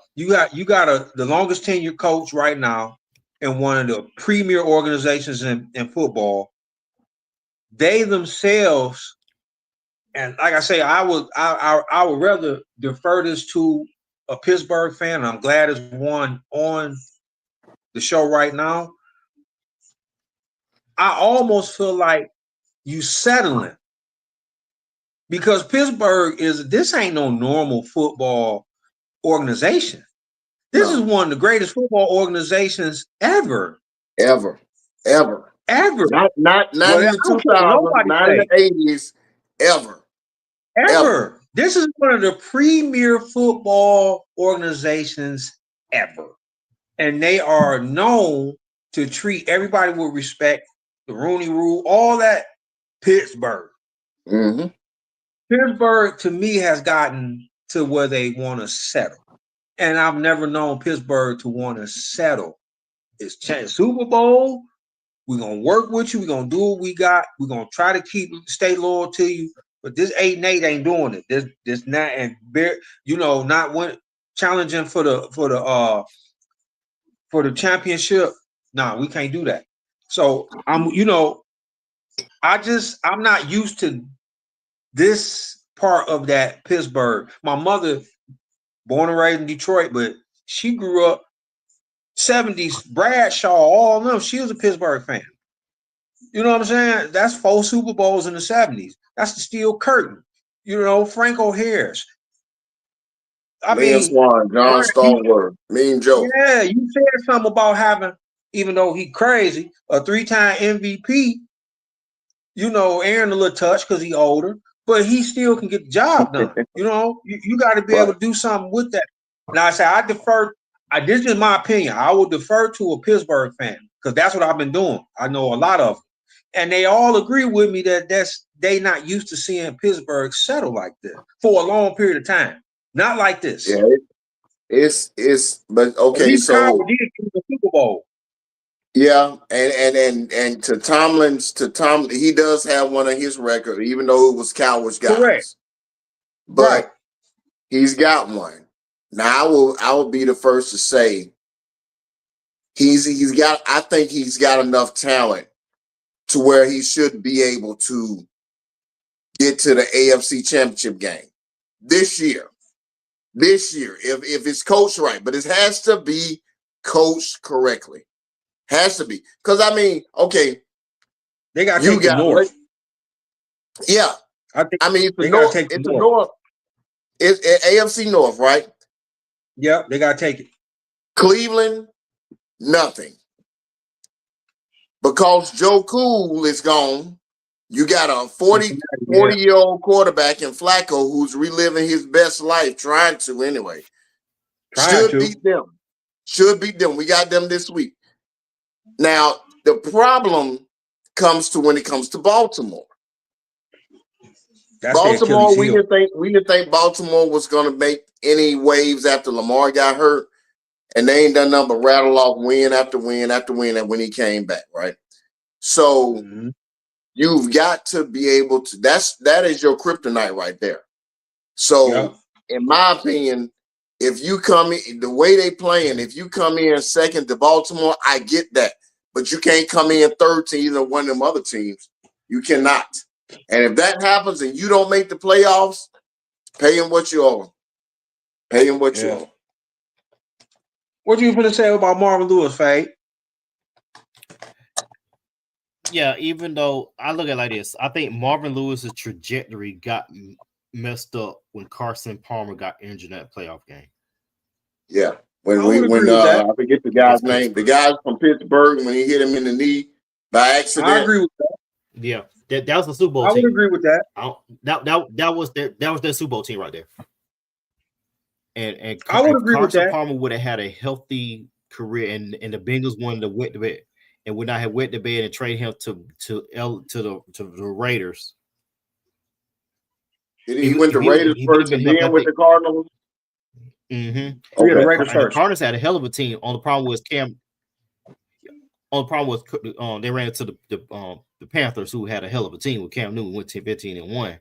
longest tenured coach right now in one of the premier organizations in football. They themselves, and like I say, I would rather defer this to a Pittsburgh fan. And I'm glad there's one on the show right now. I almost feel like you settling because Pittsburgh this ain't no normal football organization. This is one of the greatest football organizations ever. Ever. Not in the 2000s, not in the 80s, ever. This is one of the premier football organizations ever. And they are known to treat everybody with respect, the Rooney Rule, all that. Pittsburgh. Mm-hmm. Pittsburgh, to me, has gotten to where they want to settle. And I've never known Pittsburgh to want to settle. It's Super Bowl. We're going to work with you. We're going to do what we got. We're going to try to stay loyal to you. But this 8-8 ain't doing it. This not, and not challenging for the championship. Nah, we can't do that. So I'm not used to this part of that Pittsburgh. My mother, born and raised in Detroit, but she grew up 70s, Bradshaw, all of them. She was a Pittsburgh fan. You know what I'm saying? That's 4 Super Bowls in the 70s. That's the Steel Curtain. Frank O'Hare's. Swan, John Stallworth, Mean Joe. Yeah, you said something about having, even though he crazy, a 3-time MVP. Aaron a little touch because he older, but he still can get the job done. You got to be able to do something with that. Now I say I defer. This is my opinion. I will defer to a Pittsburgh fan because that's what I've been doing. I know a lot of them, and they all agree with me that they not used to seeing Pittsburgh settle like this for a long period of time. Not like this. Yeah, but okay. So the Super Bowl. Yeah, and to Tomlin, he does have one of his record, even though it was Cowboys guys. Correct. But he's got one. Now I will be the first to say I think he's got enough talent to where he should be able to get to the AFC Championship game this year. If it's coached right, but it has to be coached correctly. Has to be. Because, okay, They got to You take the got North. Yeah, I mean, they got to take the it's North. a North. It's AFC North, right? Yep, they got to take it. Cleveland, nothing. Because Joe Cool is gone, you got a 40-year-old quarterback in Flacco who's reliving his best life, trying to anyway. Should beat them. We got them this week. Now, the problem comes to when it comes to Baltimore. That's Baltimore, we didn't think Baltimore was going to make any waves after Lamar got hurt, and they ain't done nothing but rattle off win after win after win and when he came back, right? So you've got to be able to. That is your kryptonite right there. So, in my opinion, if you come in the way they playing, if you come in second to Baltimore, I get that, but you can't come in third to either one of them other teams. You cannot. And if that happens and you don't make the playoffs, pay him what you owe him. Pay him what you owe him. What you gonna say about Marvin Lewis, Fade? Yeah, even though I look at it like this, I think Marvin Lewis's trajectory got messed up when Carson Palmer got injured in that playoff game. Yeah, when I forget the guy's name, the guy from Pittsburgh, when he hit him in the knee by accident. I agree with that. Yeah, that was the Super Bowl team. I would agree with that. That was their Super Bowl team right there. And I would agree with Carson that. Palmer would have had a healthy career, and the Bengals wanted to wet the bed, and would not have wet the bed and trade him to the Raiders. He went to Raiders first and then with the Cardinals. Mm-hmm. Okay. The Raiders first. The Cardinals had a hell of a team. Only problem was they ran into the Panthers, who had a hell of a team with Cam Newton, went 10-15-1.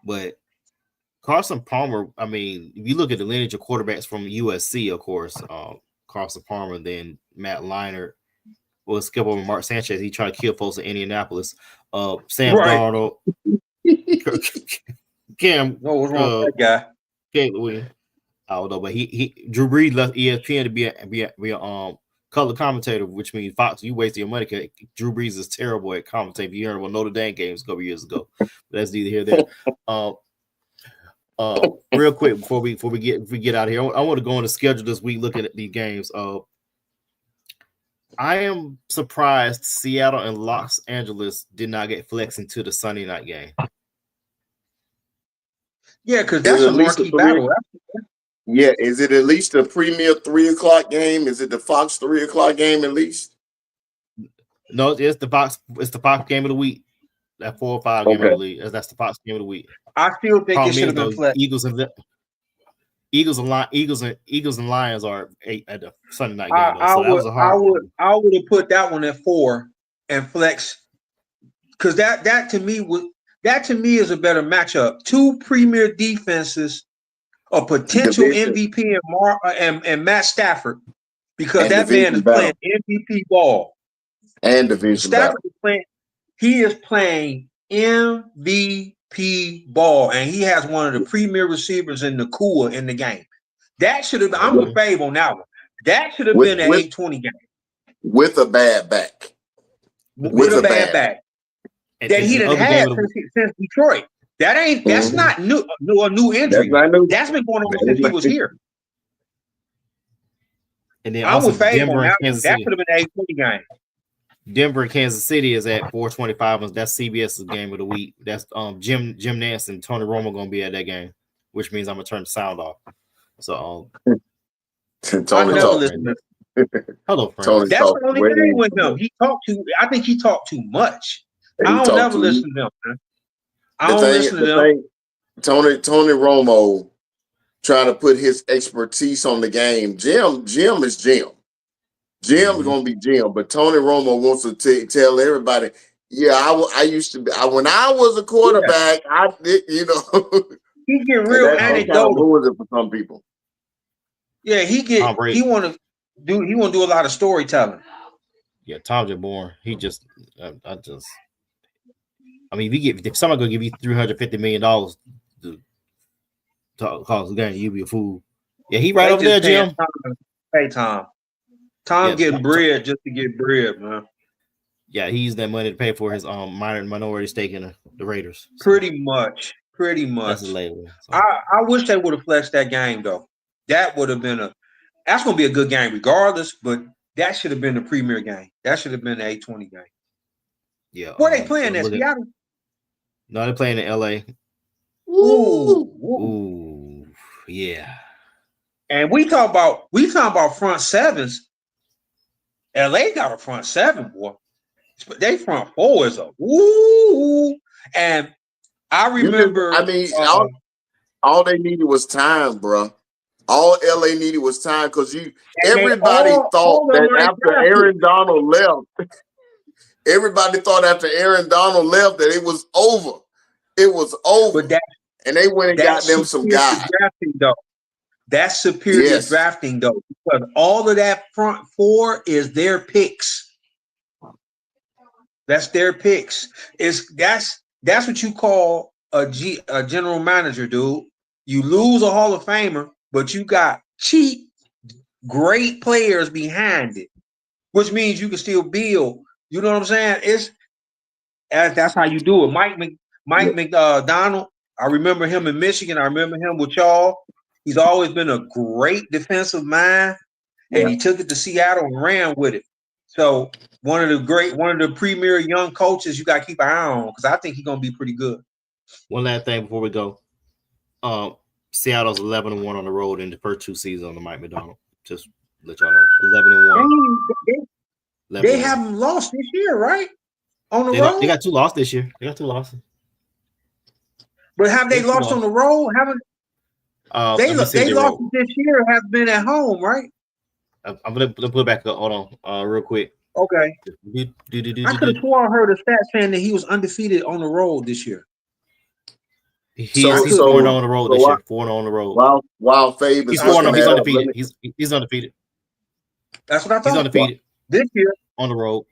But Carson Palmer, I mean, if you look at the lineage of quarterbacks from USC, of course, Carson Palmer, then Matt Leinart, will skip over Mark Sanchez. He tried to kill folks in Indianapolis. Sam Darnold, Cam. No, what's wrong with that guy? I don't know, but he Drew Brees left ESPN to be a color commentator, which means Fox, you wasted your money because Drew Brees is terrible at commentating. You heard about Notre Dame games a couple years ago. But that's neither here nor there. Real quick before we get out of here, I want to go on the schedule this week looking at these games. I am surprised Seattle and Los Angeles did not get flexed into the Sunday night game. Yeah, because that's a marquee battle. Yeah, is it at least a premier 3:00 game? Is it the Fox 3:00 game at least? No, it's the Fox game of the week. That 4 or 5 game of the league. That's the Fox game of the week. I still think it should have been flexed. Eagles and Lions are at the Sunday night game. I would have put that one at 4 and flex, because that to me is a better matchup. Two premier defenses, a potential MVP and Matt Stafford, because that man is playing MVP ball. And division Stafford is playing. He is playing MVP ball, and he has one of the premier receivers in the cooler in the game. That should have been. I'm with Fabe on that one. That should have been an 8-20 game with a bad back. With a bad back that he didn't have since Detroit. That's not new. A new injury. That's been going on since he was here. And then I'm with Fabe Denver on that. Kansas That City. should have been an 8-20 game. Denver and Kansas City is at 4:25. That's CBS's game of the week. That's Jim Nance and Tony Romo going to be at that game, which means I'm going to turn the sound off. So Tony hello, friend. That's the only thing with him. I think he talked too much. I don't never listen to them, man. I don't listen to them. Tony Romo trying to put his expertise on the game. Jim is Jim. Jim's gonna be Jim, but Tony Romo wants to tell everybody, yeah, I used to be. When I was a quarterback, I did, He get real anecdotal. Kind of for some people. Yeah, he want to do a lot of storytelling. Yeah, Tom Jabor, I mean, if somebody gonna give you $350 million to cause the game, you be a fool. Yeah, he right over there, Jim. Hey, Tom getting bread just to get bread, man. Yeah, he used that money to pay for his minority stake in the Raiders. So Pretty much. that's a label. So. I wish they would have flexed that game though. That would have been that's gonna be a good game regardless, but that should have been the premier game. That should have been the 820 game. Yeah. Where they playing at Seattle? No, they're playing in LA. Ooh. Yeah. And we talk about front sevens. LA got a front seven, boy. They front four is a woo. And I remember. All they needed was time, bro. All LA needed was time because everybody thought that after Aaron Donald left, that it was over. It was over. And they went and got them some guys. That's superior drafting, though, because all of that front four is their picks. That's their picks. That's what you call a general manager, dude. You lose a Hall of Famer, but you got cheap, great players behind it, which means you can still build. You know what I'm saying? That's how you do it. Mike McDonald. I remember him in Michigan. I remember him with y'all. He's always been a great defensive mind, and he took it to Seattle and ran with it. So one of the premier young coaches you got to keep an eye on because I think he's gonna be pretty good. One last thing before we go. Seattle's 11-1 on the road in the first 2 seasons on the Mike McDonald. Just let y'all know. 11-1. They haven't lost this year, right? On the road? They got 2 losses this year. They got 2 losses. But have they lost on the road? Haven't they lost this year have been at home, right? I'm gonna put it back up. Hold on, real quick. Okay. I could have sworn I heard a stat saying that he was undefeated on the road this year. He's 4-0 on the road this year. 4-0 on the road. Wow, Fabe. He's 4-0. He's undefeated. He's undefeated. That's what I thought. He's undefeated this year on the road.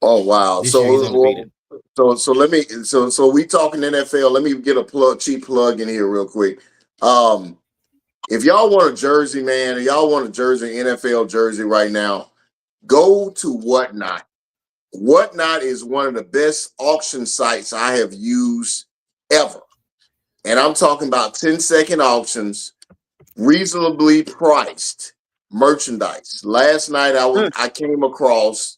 Oh wow! This year he's undefeated. So we talking NFL. Let me get a cheap plug in here real quick. If y'all want a jersey, man, y'all want a jersey, NFL jersey right now, go to Whatnot. Whatnot is one of the best auction sites I have used ever. And I'm talking about 10-second auctions, reasonably priced merchandise. Last night I came across,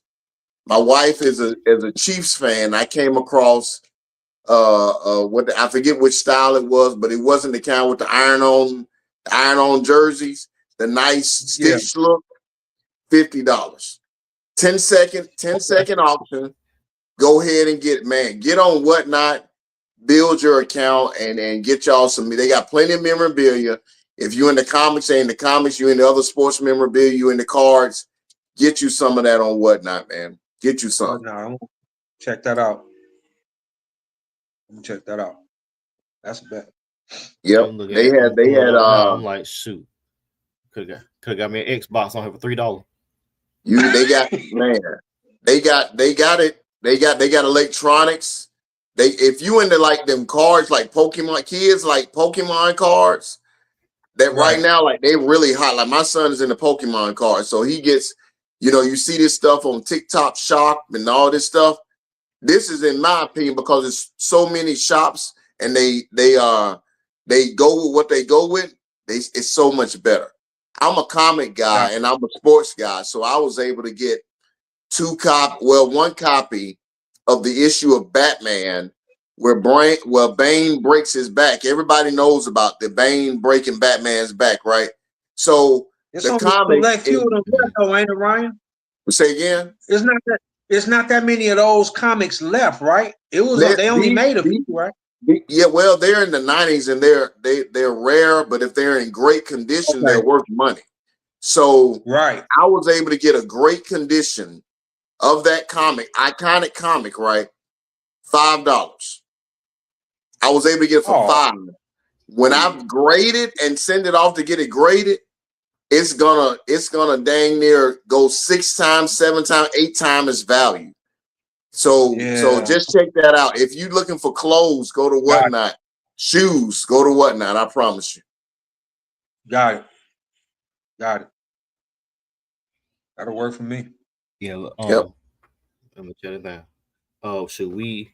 my wife is a Chiefs fan. I came across I forget which style it was, but it wasn't the kind with the iron on jerseys, the nice stitched look, $50. 10-second auction. Go ahead and get on Whatnot, build your account and get y'all some. They got plenty of memorabilia. If you're in the comics, you're in the other sports memorabilia, you're in the cards, get you some of that on Whatnot, man. Get you some. Check that out. Check that out. That's a bet. Yep. They had I'm like, shoot. Could have got me an Xbox on here for $3. They got it. They got electronics. If you into like them cards like Pokemon, kids like Pokemon cards, that right now, like they really hot. Like my son is in the Pokemon cards, so he gets, you see this stuff on TikTok Shop and all this stuff. This is, in my opinion, because it's so many shops and they go with what they go with. It's so much better. I'm a comic guy and I'm a sports guy, so I was able to get one copy of the issue of Batman where Bane breaks his back. Everybody knows about the Bane breaking Batman's back, right? So it's the comic ain't it, Ryan? Say again? It's not that many of those comics left, right? They only made a few, right? Yeah, well, they're in the 90s and they're rare, but if they're in great condition, they're worth money. So I was able to get a great condition of that iconic comic, right? $5. I was able to get it for $5. When I grade it and send it off to get it graded, it's gonna dang near go 6 times, 7 times, 8 times its value. So just check that out. If you're looking for clothes, go to Whatnot. Shoes, go to Whatnot. I promise you. Got it. That'll work for me. Yeah. I'm gonna shut it down. Oh, should we?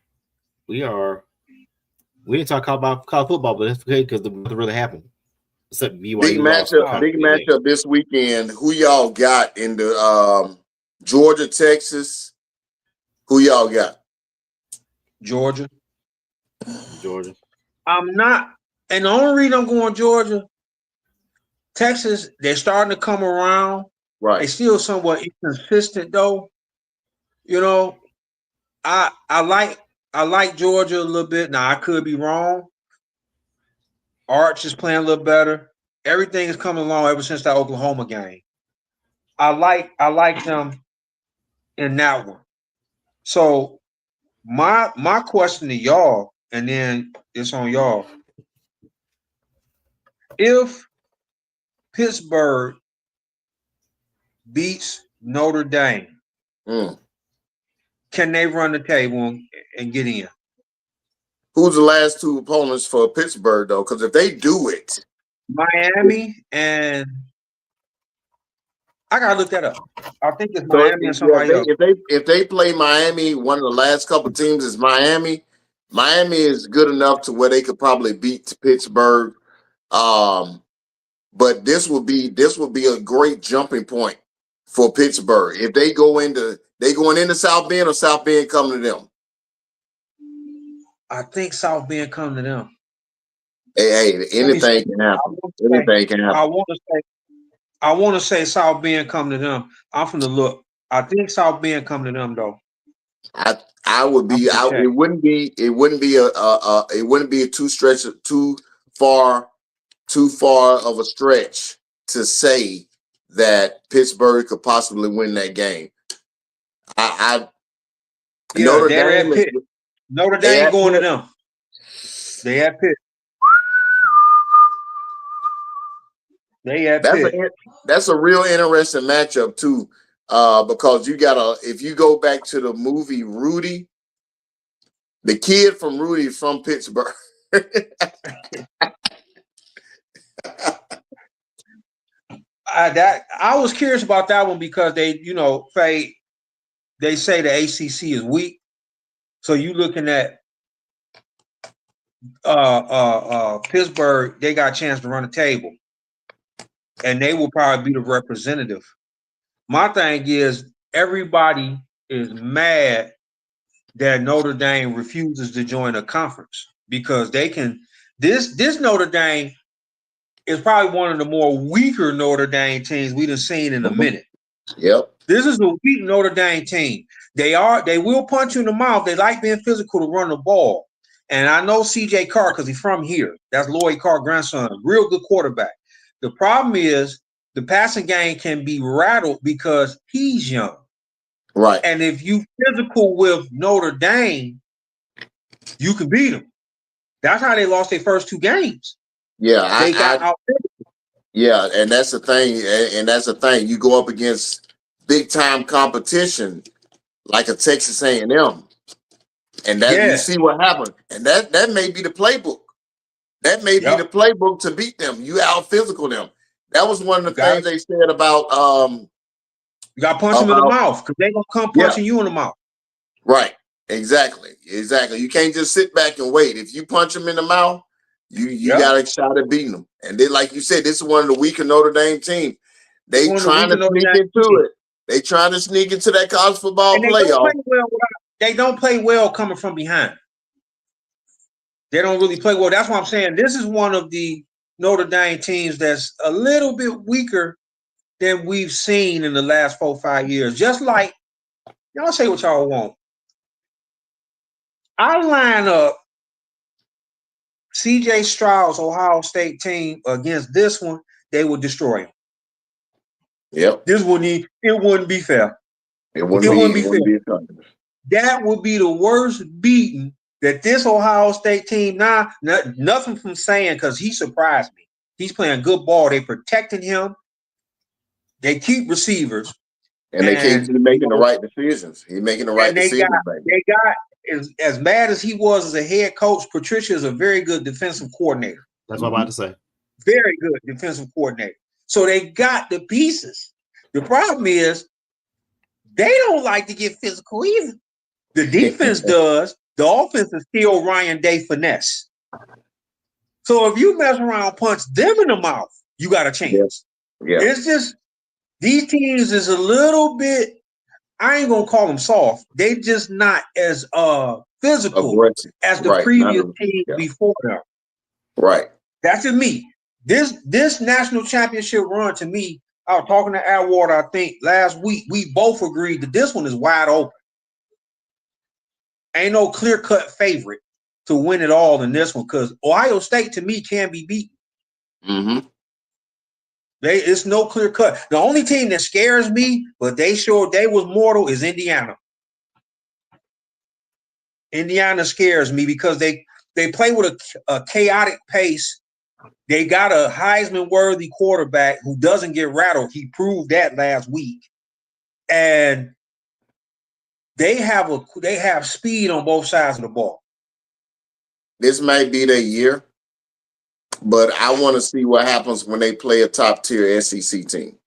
We didn't talk about college football, but that's okay because nothing really happened except Big BYU lost. matchup. Big matchup this weekend. Who y'all got in the Georgia, Texas? Who y'all got? Georgia. Georgia. I'm not, and the only reason I'm going Georgia, Texas, they're starting to come around. Right. They still somewhat inconsistent though. You know, I like Georgia a little bit. Now I could be wrong. Arch is playing a little better. Everything is coming along ever since that Oklahoma game. I like them in that one. So my question to y'all, and then it's on y'all. If Pittsburgh beats Notre Dame, can they run the table and get in? Who's the last two opponents for Pittsburgh, though? Because if they do it, Miami and I gotta look that up. I think it's Miami and somebody else. If they play Miami, one of the last couple teams is Miami. Miami is good enough to where they could probably beat Pittsburgh. But this will be a great jumping point for Pittsburgh. If they going into South Bend or South Bend coming to them. I think South Bend come to them. Hey, anything can happen. Anything can happen. I want to say South Bend come to them. I'm from the look. I think South Bend come to them though. I would be. It wouldn't be a too far of a stretch to say that Pittsburgh could possibly win that game. Notre Dame going to them. They at Pitt. That's a real interesting matchup too, because if you go back to the movie Rudy, the kid from Rudy is from Pittsburgh. I was curious about that one because they say the ACC is weak, so you looking at Pittsburgh, they got a chance to run the table, and they will probably be the representative. My thing is everybody is mad that Notre Dame refuses to join a conference because they can. This Notre Dame is probably one of the more weaker Notre Dame teams we've seen in a minute. Yep. This is a weak Notre Dame team. They will punch you in the mouth. They like being physical to run the ball. And I know CJ Carr because he's from here. That's Lloyd Carr, grandson, real good quarterback. The problem is the passing game can be rattled because he's young. Right. And if you physical with Notre Dame, you can beat them. That's how they lost their first two games. Yeah, they got out. Yeah, and that's the thing. And that's the thing. You go up against big time competition like a Texas A&M, and you see what happened. And that may be the playbook. That may be the playbook to beat them. You out physical them. That was one of the things they said about. You got to punch them in the mouth because they're gonna come punching you in the mouth. Right. Exactly. You can't just sit back and wait. If you punch them in the mouth, you got a shot at beating them. And then, like you said, this is one of the weaker Notre Dame teams. They trying to sneak into it. They trying to sneak into that college football playoff. They don't play well coming from behind. They don't really play well. That's why I'm saying this is one of the Notre Dame teams that's a little bit weaker than we've seen in the last 4 or 5 years. Just like, y'all say what y'all want. I line up CJ Stroud's Ohio State team against this one, they would destroy him. Yep. It wouldn't be fair. It wouldn't be fair. That would be the worst beating that this Ohio State team, nothing from saying because he surprised me. He's playing good ball. They protecting him. They keep receivers. And they keep making the right decisions. He's making the right decisions. They got as bad as he was as a head coach, Patricia is a very good defensive coordinator. That's what I'm about to say. Very good defensive coordinator. So they got the pieces. The problem is They don't like to get physical either. The defense does. The offense is still Ryan Day finesse. So if you mess around, punch them in the mouth, you got a chance. Yeah. It's just these teams is a little bit. I ain't gonna call them soft. They just not as physical Aggressive. as the Right. previous team before them. Right. That's just me. This national championship run to me. I was talking to Atwater, I think last week. We both agreed that this one is wide open. Ain't no clear-cut favorite to win it all in this one because Ohio State to me can be beaten. Mm-hmm. It's no clear cut. The only team that scares me, but they showed they was mortal, is Indiana. Indiana scares me because they play with a chaotic pace. They got a Heisman-worthy quarterback who doesn't get rattled. He proved that last week, and they have speed on both sides of the ball. This might be their year, but I want to see what happens when they play a top-tier SEC team.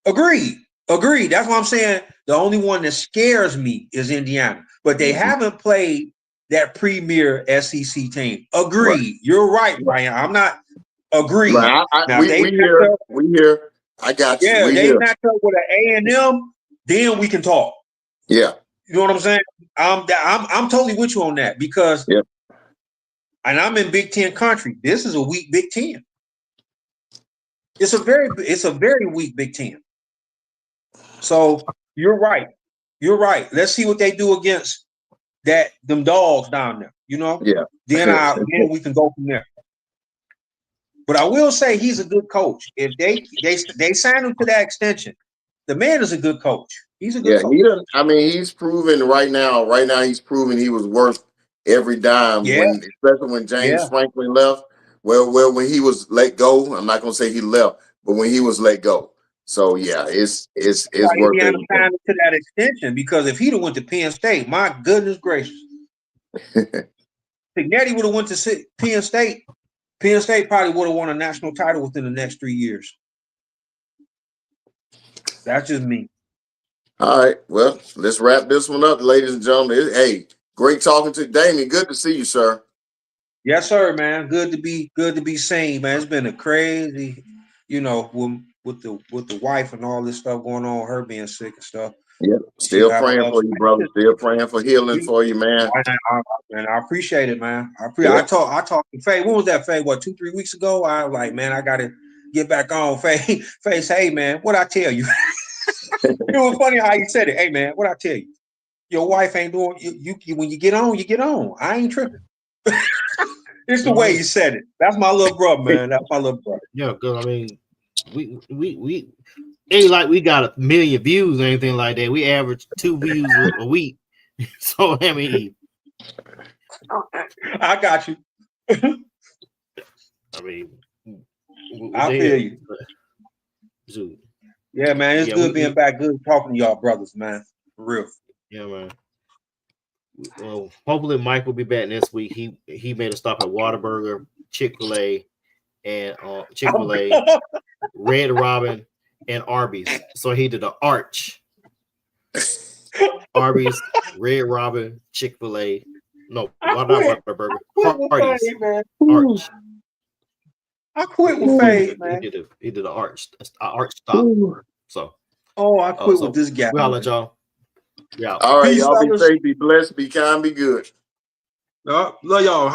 Agreed. That's what I'm saying. The only one that scares me is Indiana, but they haven't played that premier SEC team. Agreed. Right. You're right, Ryan. I'm not agreed. Right. We hear. I got you. Yeah, they match up with an A&M, then we can talk. Yeah. You know what I'm saying? I'm totally with you on that because and I'm in Big Ten country. This is a weak Big Ten. It's a very weak Big Ten. So you're right. Let's see what they do against them dogs down there. You know? Yeah. Then we can go from there. But I will say he's a good coach. If they sign him to that extension, the man is a good coach. He's a good coach. He's proven right now. Right now, he's proven he was worth every dime. Especially when James Franklin left. Well, when he was let go, I'm not gonna say he left, but when he was let go. So it's worth it. To that extension because if he'd have went to Penn State, my goodness gracious, Signetti would have went to Penn State. Penn State probably would have won a national title within the next 3 years. That's just me. All right. Well, let's wrap this one up, ladies and gentlemen. Hey, great talking to Damien. Good to see you, sir. Yes, sir, man. Good to be seen, man. It's been a crazy, with the wife and all this stuff going on, her being sick and stuff. Yeah. Still praying for you, brother. Still praying for healing for you, man. And I appreciate it, man. I talked to Faye. When was that, Faye? What, 2-3 weeks ago? I was like, man, I gotta get back on. Faye said, hey, man, what I tell you? It was funny how you said it. Hey, man, what I tell you? Your wife ain't doing you when you get on, you get on. I ain't tripping. It's the way you said it. That's my little brother, man. That's my little brother. Yeah, because we ain't like we got 1 million views or anything like that. We average 2 views a week. So I got you. I feel you. Dude. Yeah, man. It's good being back. Good talking to y'all brothers, man. For real. Yeah, man. Well, hopefully Mike will be back next week. He made a stop at Whataburger, Chick-fil-A, and Red Robin, and Arby's. So he did an arch. Arby's, Red Robin, Chick-fil-A. No, not Whataburger. Arby's. Arch. I quit with Fade, man. He did an arch stop. So. I quit with this guy. We'll let y'all. Yeah. All right, y'all be safe, be blessed, be kind, be good. Love y'all.